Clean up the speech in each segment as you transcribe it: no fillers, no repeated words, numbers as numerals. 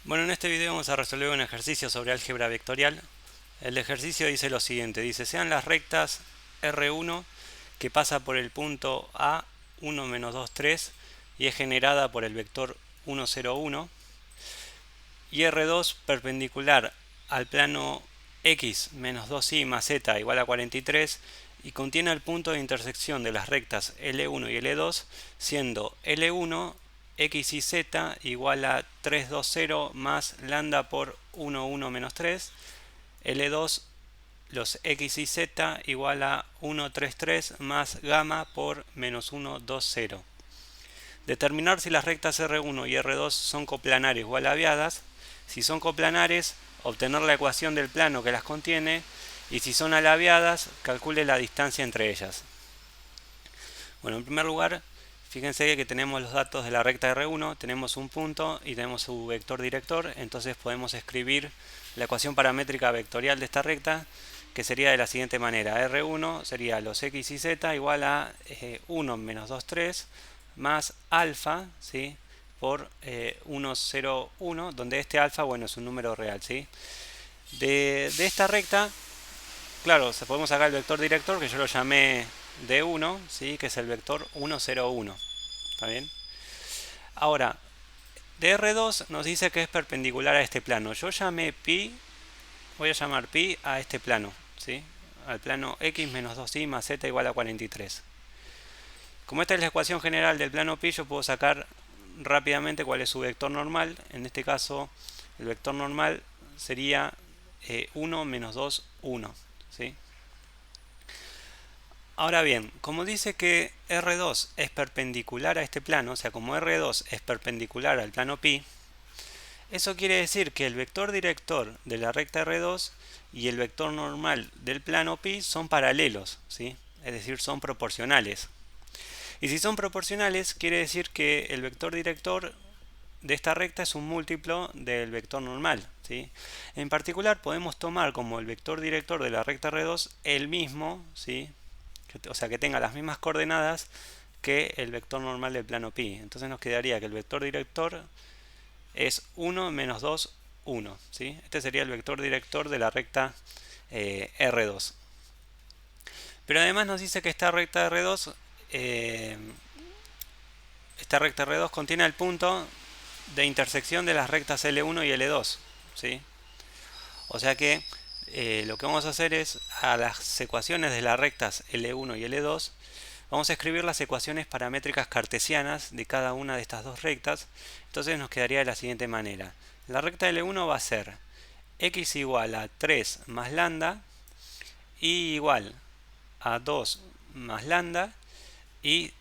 Bueno, en este video vamos a resolver un ejercicio sobre álgebra vectorial. El ejercicio dice lo siguiente, dice, sean las rectas R1 que pasa por el punto A 1, menos 2, 3 y es generada por el vector 1, 0, 1 y R2 perpendicular al plano X menos 2y más z igual a 43 y contiene el punto de intersección de las rectas L1 y L2 siendo L1 x y z igual a 3, 2, 0 más lambda por 1, 1 menos 3, L2 los x y z igual a 1, 3, 3 más gamma por menos 1, 2, 0. Determinar si las rectas R1 y R2 son coplanares o alabeadas. Si son coplanares, obtener la ecuación del plano que las contiene. Y si son alabeadas, calcule la distancia entre ellas. Bueno, en primer lugar, fíjense que tenemos los datos de la recta R1, tenemos un punto y tenemos su vector director, entonces podemos escribir la ecuación paramétrica vectorial de esta recta, que sería de la siguiente manera. R1 sería los x y z igual a 1 menos 2, 3 más alfa, ¿sí? Por 1, 0, 1, donde este alfa, bueno, es un número real, ¿sí? De esta recta, claro, podemos sacar el vector director, que yo lo llamé D1, ¿sí? Que es el vector 1, 0, 1. ¿Está bien? Ahora, de R2 nos dice que es perpendicular a este plano. Yo llamé pi, voy a llamar pi a este plano, ¿sí? Al plano x menos 2y más z igual a 43. Como esta es la ecuación general del plano pi, yo puedo sacar rápidamente cuál es su vector normal. En este caso, el vector normal sería 1 menos 2, 1, ¿sí? Ahora bien, como dice que R2 es perpendicular a este plano, o sea, como R2 es perpendicular al plano pi, eso quiere decir que el vector director de la recta R2 y el vector normal del plano pi son paralelos, ¿sí? Es decir, son proporcionales. Y si son proporcionales, quiere decir que el vector director de esta recta es un múltiplo del vector normal, ¿sí? En particular, podemos tomar como el vector director de la recta R2 el mismo, ¿sí? O sea, que tenga las mismas coordenadas que el vector normal del plano pi. Entonces nos quedaría que el vector director es 1 menos 2, 1, ¿sí? Este sería el vector director de la recta R2. Pero además nos dice que eh, esta recta R2 contiene el punto de intersección de las rectas L1 y L2, ¿sí? O sea que lo que vamos a hacer es a las ecuaciones de las rectas L1 y L2 vamos a escribir las ecuaciones paramétricas cartesianas de cada una de estas dos rectas. Entonces nos quedaría de la siguiente manera. La recta L1 va a ser x igual a 3 más lambda, y igual a 2 más lambda y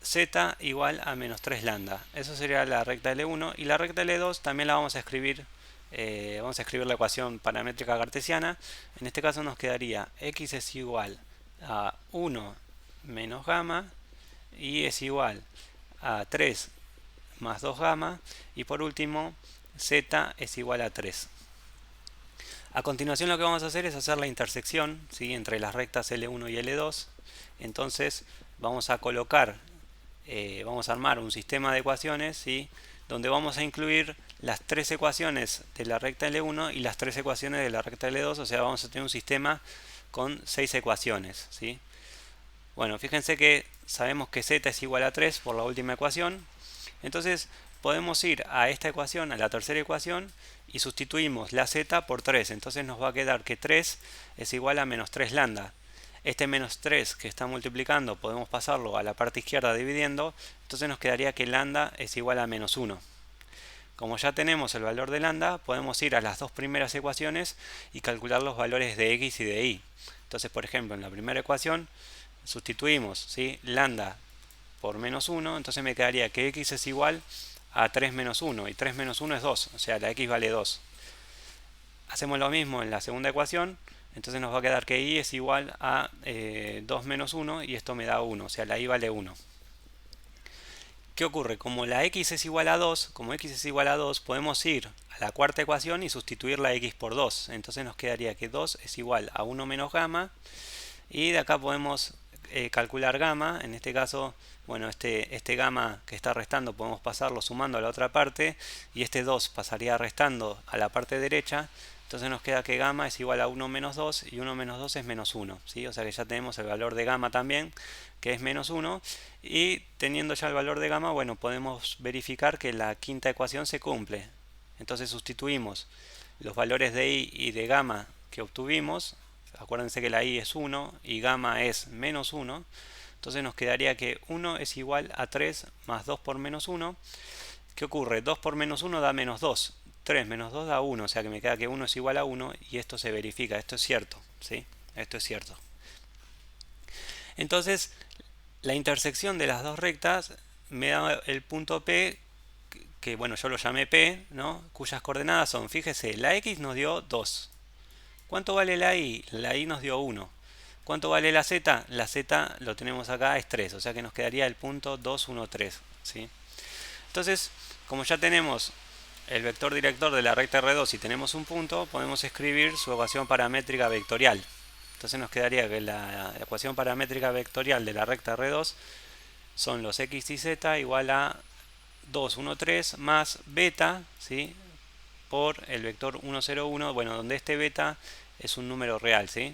z igual a menos 3 lambda. Eso sería la recta L1 y la recta L2 también la vamos a escribir la ecuación paramétrica cartesiana. En este caso nos quedaría x es igual a 1 menos gamma y es igual a 3 más 2 gamma y por último z es igual a 3. A continuación lo que vamos a hacer es hacer la intersección, ¿sí? Entre las rectas L1 y L2. Entonces vamos a colocar, vamos a armar un sistema de ecuaciones, ¿sí? Donde vamos a incluir las tres ecuaciones de la recta L1 y las tres ecuaciones de la recta L2, o sea, vamos a tener un sistema con 6 ecuaciones, ¿sí? Bueno, fíjense que sabemos que z es igual a 3 por la última ecuación. Entonces podemos ir a esta ecuación, a la tercera ecuación, y sustituimos la z por 3. Entonces nos va a quedar que 3 es igual a menos 3 lambda. Este menos 3 que está multiplicando podemos pasarlo a la parte izquierda dividiendo. Entonces nos quedaría que lambda es igual a menos 1. Como ya tenemos el valor de lambda, podemos ir a las dos primeras ecuaciones y calcular los valores de x y de y. Entonces, por ejemplo, en la primera ecuación sustituimos, ¿sí? Lambda por menos 1, entonces me quedaría que x es igual a 3 menos 1 y 3 menos 1 es 2, o sea, la x vale 2. Hacemos lo mismo en la segunda ecuación, entonces nos va a quedar que y es igual a 2 menos 1 y esto me da 1, o sea, la y vale 1. ¿Qué ocurre? Como la x es igual a 2, como x es igual a 2, podemos ir a la cuarta ecuación y sustituir la x por 2. Entonces nos quedaría que 2 es igual a 1 menos gamma. Y de acá podemos calcular gamma, en este caso, bueno, este gamma que está restando podemos pasarlo sumando a la otra parte y este 2 pasaría restando a la parte derecha. Entonces nos queda que gamma es igual a 1 menos 2 y 1 menos 2 es menos 1, ¿sí? O sea que ya tenemos el valor de gamma también, que es menos 1. Y teniendo ya el valor de gamma, bueno, podemos verificar que la quinta ecuación se cumple. Entonces sustituimos los valores de i y de gamma que obtuvimos. Acuérdense que la i es 1 y gamma es menos 1. Entonces nos quedaría que 1 es igual a 3 más 2 por menos 1. ¿Qué ocurre? 2 por menos 1 da menos 2. 3 menos 2 da 1, o sea que me queda que 1 es igual a 1 y esto se verifica, esto es cierto, ¿sí? Esto es cierto. Entonces, la intersección de las dos rectas me da el punto P, que bueno, yo lo llamé P, ¿no? Cuyas coordenadas son, fíjese, la X nos dio 2. ¿Cuánto vale la Y? La Y nos dio 1. ¿Cuánto vale la Z? La Z lo tenemos acá, es 3, o sea que nos quedaría el punto 2, 1, 3, ¿sí? Entonces, como ya tenemos el vector director de la recta R2 y tenemos un punto, podemos escribir su ecuación paramétrica vectorial. Entonces nos quedaría que la ecuación paramétrica vectorial de la recta R2 son los x y z igual a 2, 1, 3 más beta, ¿sí? Por el vector 1, 0, 1, bueno, donde este beta es un número real, ¿sí?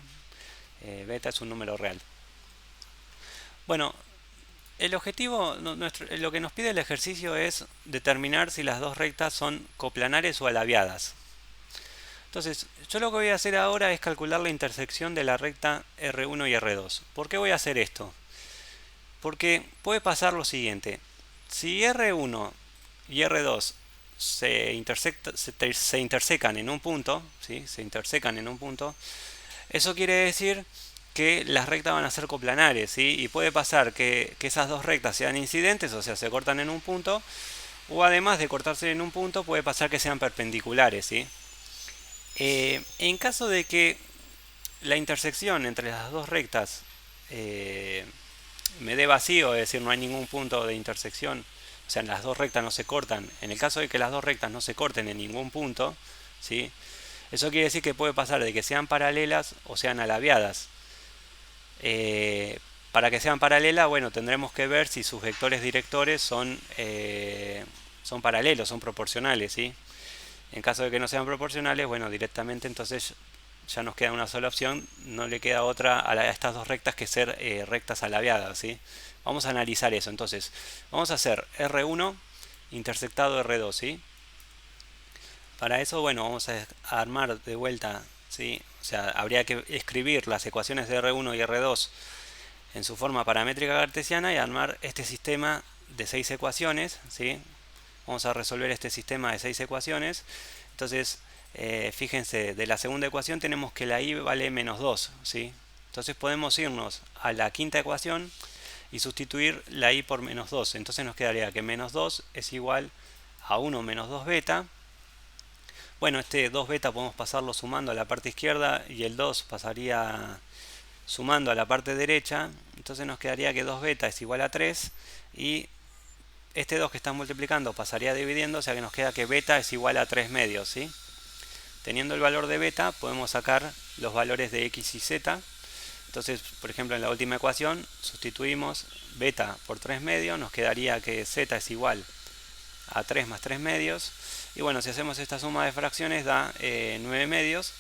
Beta es un número real. Bueno, el objetivo, lo que nos pide el ejercicio es determinar si las dos rectas son coplanares o alabiadas. Entonces, yo lo que voy a hacer ahora es calcular la intersección de la recta R1 y R2. ¿Por qué voy a hacer esto? Porque puede pasar lo siguiente. Si R1 y R2 se intersecan en un punto, ¿sí? Se intersecan en un punto, eso quiere decir que las rectas van a ser coplanares, ¿sí? Y puede pasar que esas dos rectas sean incidentes, o sea, se cortan en un punto, o además de cortarse en un punto, puede pasar que sean perpendiculares, ¿sí? En caso de que la intersección entre las dos rectas me dé vacío, es decir, no hay ningún punto de intersección, o sea, las dos rectas no se cortan, en el caso de que las dos rectas no se corten en ningún punto, ¿sí? Eso quiere decir que puede pasar de que sean paralelas o sean alabiadas. Para que sean paralelas, bueno, tendremos que ver si sus vectores directores son paralelos, son proporcionales, ¿sí? En caso de que no sean proporcionales, bueno, directamente entonces ya nos queda una sola opción, no le queda otra a estas dos rectas que ser rectas alabiadas, ¿sí? Vamos a analizar eso, entonces, vamos a hacer R1 intersectado R2, ¿sí? Para eso, bueno, vamos a armar de vuelta, ¿sí? O sea, habría que escribir las ecuaciones de R1 y R2 en su forma paramétrica cartesiana y armar este sistema de 6 ecuaciones, ¿sí? Vamos a resolver este sistema de 6 ecuaciones. Entonces, fíjense, de la segunda ecuación tenemos que la y vale menos 2, ¿sí? Entonces podemos irnos a la quinta ecuación y sustituir la y por menos 2. Entonces nos quedaría que menos 2 es igual a 1 menos 2 beta. Bueno, este 2 beta podemos pasarlo sumando a la parte izquierda y el 2 pasaría sumando a la parte derecha. Entonces nos quedaría que 2 beta es igual a 3 y este 2 que está multiplicando pasaría dividiendo, o sea que nos queda que beta es igual a 3 medios, ¿sí? Teniendo el valor de beta podemos sacar los valores de x y z. Entonces, por ejemplo, en la última ecuación sustituimos beta por 3 medios, nos quedaría que z es igual a 3 más 3 medios. Y bueno, si hacemos esta suma de fracciones da 9 medios.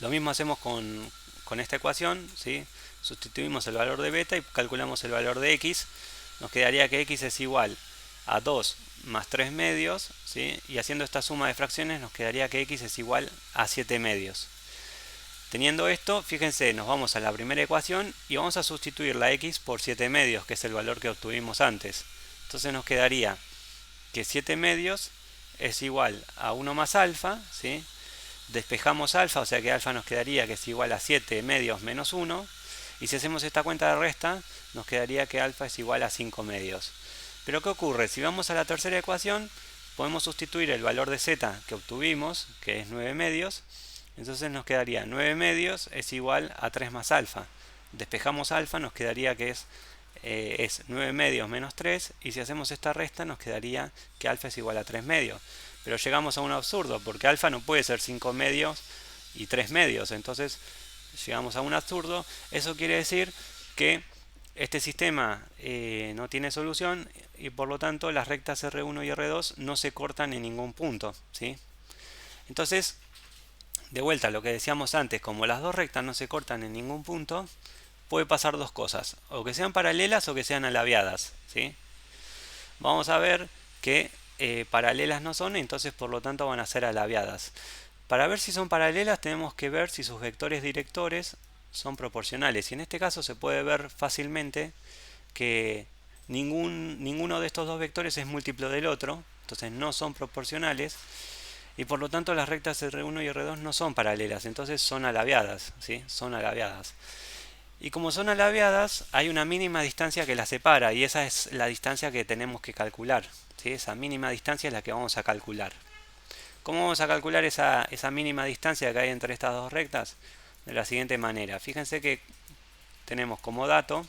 Lo mismo hacemos con esta ecuación, ¿sí? Sustituimos el valor de beta y calculamos el valor de x. Nos quedaría que x es igual a 2 más 3 medios, ¿sí? Y haciendo esta suma de fracciones nos quedaría que x es igual a 7 medios. Teniendo esto, fíjense, nos vamos a la primera ecuación y vamos a sustituir la x por 7 medios, que es el valor que obtuvimos antes. Entonces nos quedaría que 7 medios es igual a 1 más alfa, ¿sí? Despejamos alfa, o sea que alfa nos quedaría que es igual a 7 medios menos 1. Y si hacemos esta cuenta de resta, nos quedaría que alfa es igual a 5 medios. Pero ¿qué ocurre? Si vamos a la tercera ecuación, podemos sustituir el valor de z que obtuvimos, que es 9 medios. Entonces nos quedaría 9 medios es igual a 3 más alfa. Despejamos alfa, nos quedaría que es 9 medios menos 3. Y si hacemos esta resta, nos quedaría que alfa es igual a 3 medios. Pero llegamos a un absurdo, porque alfa no puede ser 5 medios y 3 medios. Entonces llegamos a un absurdo. Eso quiere decir que este sistema no tiene solución y por lo tanto las rectas R1 y R2 no se cortan en ningún punto, ¿sí? Entonces, de vuelta a lo que decíamos antes, como las dos rectas no se cortan en ningún punto, puede pasar dos cosas, o que sean paralelas o que sean alabeadas, ¿sí? Vamos a ver que paralelas no son, entonces por lo tanto van a ser alabeadas. Para ver si son paralelas tenemos que ver si sus vectores directores son proporcionales, y en este caso se puede ver fácilmente que ninguno de estos dos vectores es múltiplo del otro, entonces no son proporcionales, y por lo tanto las rectas R1 y R2 no son paralelas, entonces son alabeadas, ¿sí? Son alabeadas. Y como son alabeadas, hay una mínima distancia que las separa, y esa es la distancia que tenemos que calcular, ¿sí? Esa mínima distancia es la que vamos a calcular. ¿Cómo vamos a calcular esa mínima distancia que hay entre estas dos rectas? De la siguiente manera. Fíjense que tenemos como dato,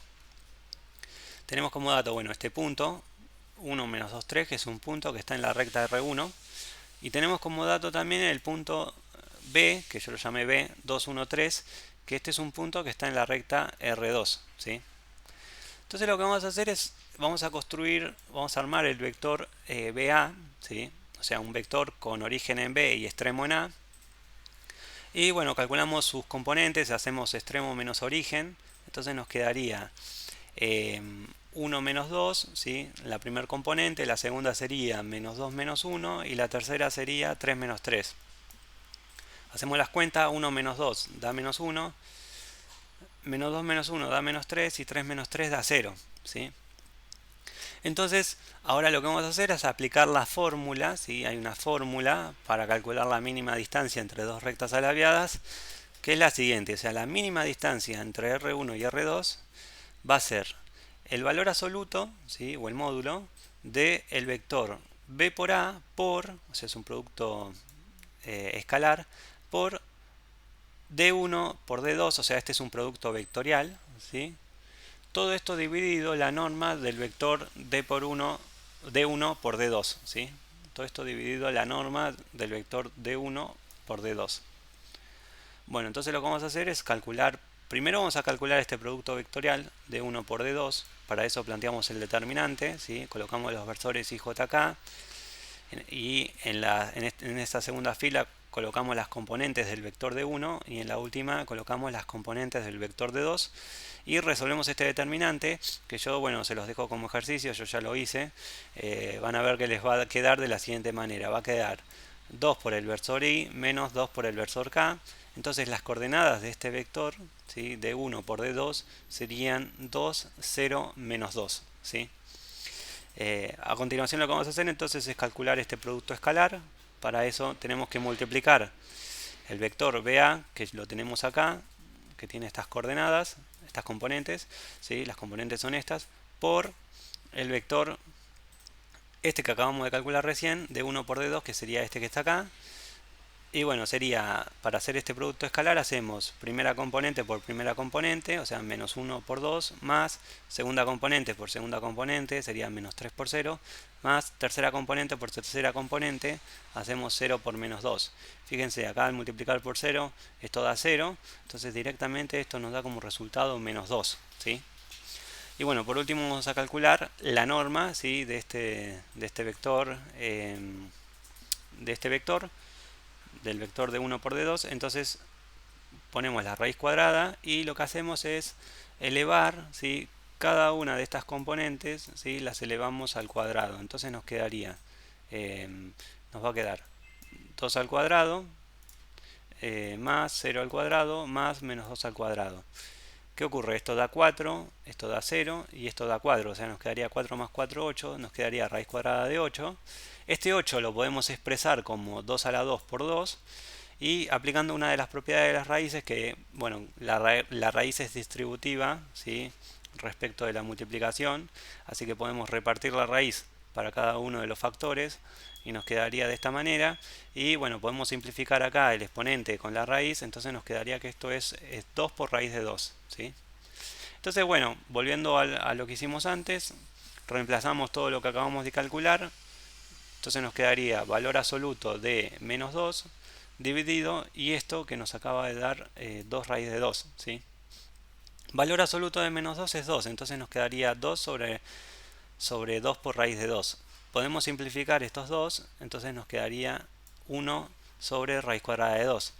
bueno, este punto, 1 menos 2, 3, que es un punto que está en la recta R1. Y tenemos como dato también el punto B, que yo lo llamé B, 2, 1, 3, que este es un punto que está en la recta R2, ¿sí? Entonces lo que vamos a hacer es, vamos a armar el vector BA, ¿sí? O sea, un vector con origen en B y extremo en A. Y bueno, calculamos sus componentes, hacemos extremo menos origen, entonces nos quedaría 1 menos 2, ¿sí? La primera componente, la segunda sería menos 2 menos 1 y la tercera sería 3 menos 3. Hacemos las cuentas, 1 menos 2 da menos 1, menos 2 menos 1 da menos 3 y 3 menos 3 da 0, ¿sí? Entonces, ahora lo que vamos a hacer es aplicar la fórmula, ¿sí? Hay una fórmula para calcular la mínima distancia entre dos rectas alabeadas, que es la siguiente, o sea, la mínima distancia entre R1 y R2 va a ser el valor absoluto, ¿sí? O el módulo del vector B por A por, o sea, es un producto escalar, por D1 por D2, o sea, este es un producto vectorial, ¿sí? Todo esto dividido la norma del vector D1 por D2, ¿sí? Todo esto dividido la norma del vector D1 por D2. Bueno, entonces lo que vamos a hacer es calcular, primero vamos a calcular este producto vectorial D1 por D2, para eso planteamos el determinante, ¿sí? Colocamos los versores IJK y en esta segunda fila colocamos las componentes del vector D1 y en la última colocamos las componentes del vector D2 y resolvemos este determinante que yo, bueno, se los dejo como ejercicio, yo ya lo hice. Van a ver que les va a quedar de la siguiente manera, va a quedar 2 por el versor I menos 2 por el versor K. Entonces las coordenadas de este vector, ¿sí? D1 por D2 serían 2, 0, menos 2, ¿sí? A continuación lo que vamos a hacer entonces es calcular este producto escalar. Para eso tenemos que multiplicar el vector BA, que lo tenemos acá, que tiene estas coordenadas, estas componentes, ¿sí? Las componentes son estas, por el vector este que acabamos de calcular recién, de 1 por D2, que sería este que está acá. Y bueno, sería, para hacer este producto escalar, hacemos primera componente por primera componente, o sea, menos 1 por 2, más segunda componente por segunda componente, sería menos 3 por 0, más tercera componente por tercera componente, hacemos 0 por menos 2. Fíjense, acá al multiplicar por 0, esto da 0, entonces directamente esto nos da como resultado menos 2, ¿sí? Y bueno, por último vamos a calcular la norma, ¿sí? de este vector, del vector de 1 por D2, entonces ponemos la raíz cuadrada y lo que hacemos es elevar, ¿sí? Cada una de estas componentes, ¿sí? Las elevamos al cuadrado, entonces nos quedaría, nos va a quedar 2 al cuadrado, más 0 al cuadrado, más menos 2 al cuadrado. ¿Qué ocurre? Esto da 4, esto da 0 y esto da 4, o sea, nos quedaría 4 más 4, 8, nos quedaría raíz cuadrada de 8. Este 8 lo podemos expresar como 2 a la 2 por 2 y aplicando una de las propiedades de las raíces, que, bueno, la raíz es distributiva, ¿sí? Respecto de la multiplicación, así que podemos repartir la raíz para cada uno de los factores y nos quedaría de esta manera. Y bueno, podemos simplificar acá el exponente con la raíz, entonces nos quedaría que esto es 2 por raíz de 2, ¿sí? Entonces, bueno, volviendo a lo que hicimos antes, reemplazamos todo lo que acabamos de calcular, entonces nos quedaría valor absoluto de menos 2 dividido y esto que nos acaba de dar 2 raíz de 2, ¿sí? Valor absoluto de menos 2 es 2, entonces nos quedaría 2 sobre 2 por raíz de 2. Podemos simplificar estos dos, entonces nos quedaría 1 sobre raíz cuadrada de 2.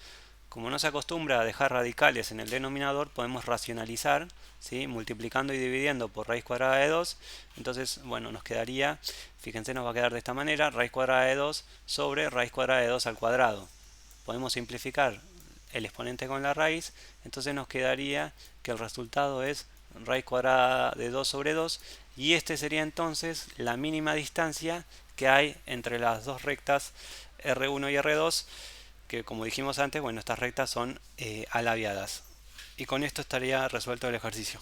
Como no se acostumbra a dejar radicales en el denominador, podemos racionalizar, ¿sí? Multiplicando y dividiendo por raíz cuadrada de 2. Entonces, bueno, nos quedaría, fíjense, nos va a quedar de esta manera, raíz cuadrada de 2 sobre raíz cuadrada de 2 al cuadrado. Podemos simplificar el exponente con la raíz, entonces nos quedaría que el resultado es raíz cuadrada de 2 sobre 2, y este sería entonces la mínima distancia que hay entre las dos rectas R1 y R2, que como dijimos antes, bueno, estas rectas son alabiadas. Y con esto estaría resuelto el ejercicio.